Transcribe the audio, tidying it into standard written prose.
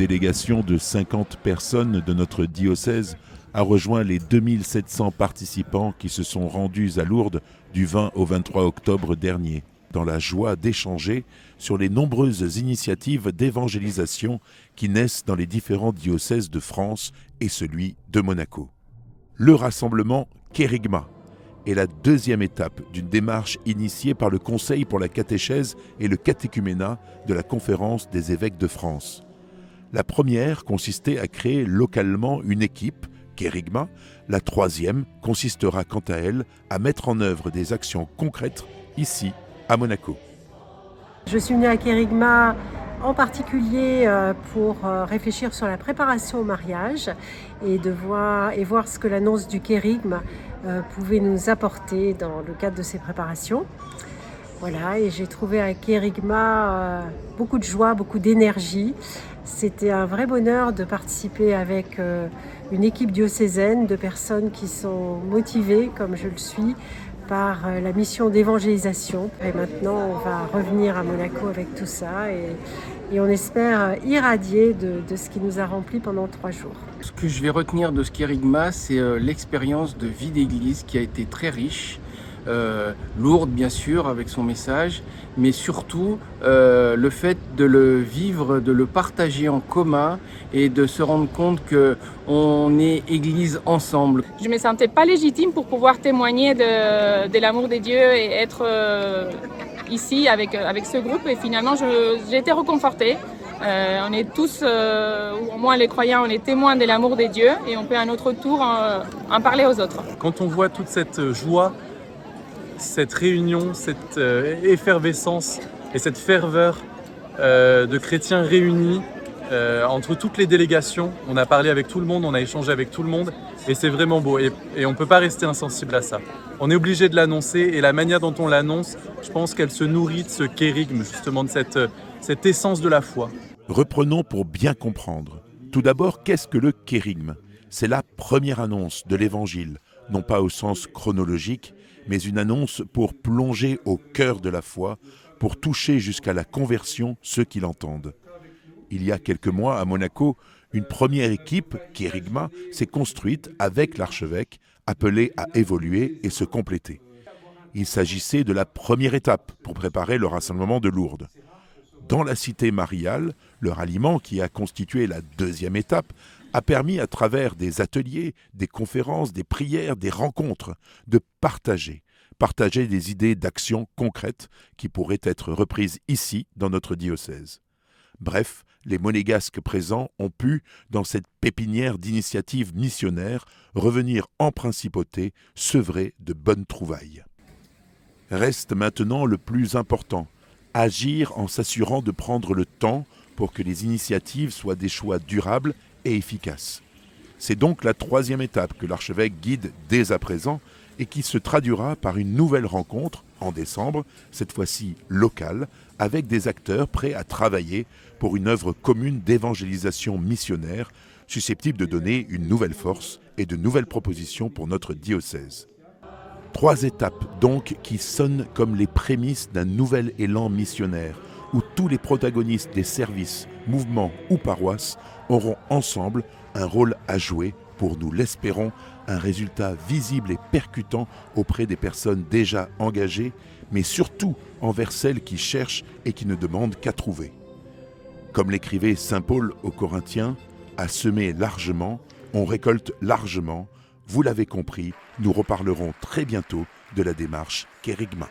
délégation de 50 personnes de notre diocèse a rejoint les 2700 participants qui se sont rendus à Lourdes du 20 au 23 octobre dernier, dans la joie d'échanger sur les nombreuses initiatives d'évangélisation qui naissent dans les différents diocèses de France et celui de Monaco. Le rassemblement Kérigma est la deuxième étape d'une démarche initiée par le Conseil pour la catéchèse et le catéchuménat de la Conférence des évêques de France. La première consistait à créer localement une équipe, Kérigma. La troisième consistera quant à elle à mettre en œuvre des actions concrètes ici, à Monaco. Je suis venue à Kérigma en particulier pour réfléchir sur la préparation au mariage et voir ce que l'annonce du Kérigme pouvait nous apporter dans le cadre de ces préparations. Voilà, et j'ai trouvé à Kérigma beaucoup de joie, beaucoup d'énergie. C'était un vrai bonheur de participer avec une équipe diocésaine de personnes qui sont motivées, comme je le suis, par la mission d'évangélisation. Et maintenant, on va revenir à Monaco avec tout ça et on espère irradier de ce qui nous a remplis pendant 3 jours. Ce que je vais retenir de ce Kérigma, c'est l'expérience de vie d'église qui a été très riche. Lourde bien sûr avec son message, mais surtout le fait de le vivre, de le partager en commun et de se rendre compte qu'on est église ensemble. Je ne me sentais pas légitime pour pouvoir témoigner de l'amour de Dieu et être ici avec ce groupe, et finalement j'ai été réconfortée. On est tous, ou au moins les croyants, on est témoins de l'amour de Dieu et on peut à notre tour en parler aux autres. Quand on voit toute cette joie, cette réunion, cette effervescence et cette ferveur de chrétiens réunis entre toutes les délégations. On a parlé avec tout le monde, on a échangé avec tout le monde et c'est vraiment beau et on ne peut pas rester insensible à ça. On est obligé de l'annoncer et la manière dont on l'annonce, je pense qu'elle se nourrit de ce kérigme, justement de cette essence de la foi. Reprenons pour bien comprendre. Tout d'abord, qu'est-ce que le kérigme ? C'est la première annonce de l'Évangile, non pas au sens chronologique, mais une annonce pour plonger au cœur de la foi, pour toucher jusqu'à la conversion ceux qui l'entendent. Il y a quelques mois, à Monaco, une première équipe, Kérigma, s'est construite avec l'archevêque, appelée à évoluer et se compléter. Il s'agissait de la première étape pour préparer le rassemblement de Lourdes. Dans la cité mariale, le ralliement qui a constitué la deuxième étape a permis à travers des ateliers, des conférences, des prières, des rencontres, de partager des idées d'action concrètes qui pourraient être reprises ici dans notre diocèse. Bref, les monégasques présents ont pu, dans cette pépinière d'initiatives missionnaires, revenir en principauté sevrés de bonnes trouvailles. Reste maintenant le plus important, agir en s'assurant de prendre le temps pour que les initiatives soient des choix durables et efficaces. C'est donc la troisième étape que l'archevêque guide dès à présent et qui se traduira par une nouvelle rencontre en décembre, cette fois-ci locale, avec des acteurs prêts à travailler pour une œuvre commune d'évangélisation missionnaire susceptible de donner une nouvelle force et de nouvelles propositions pour notre diocèse. 3 étapes donc qui sonnent comme les prémices d'un nouvel élan missionnaire où tous les protagonistes des services, mouvements ou paroisses auront ensemble un rôle à jouer pour, nous l'espérons, un résultat visible et percutant auprès des personnes déjà engagées, mais surtout envers celles qui cherchent et qui ne demandent qu'à trouver. Comme l'écrivait saint Paul aux Corinthiens, à semer largement, on récolte largement. Vous l'avez compris, nous reparlerons très bientôt de la démarche Kérigma.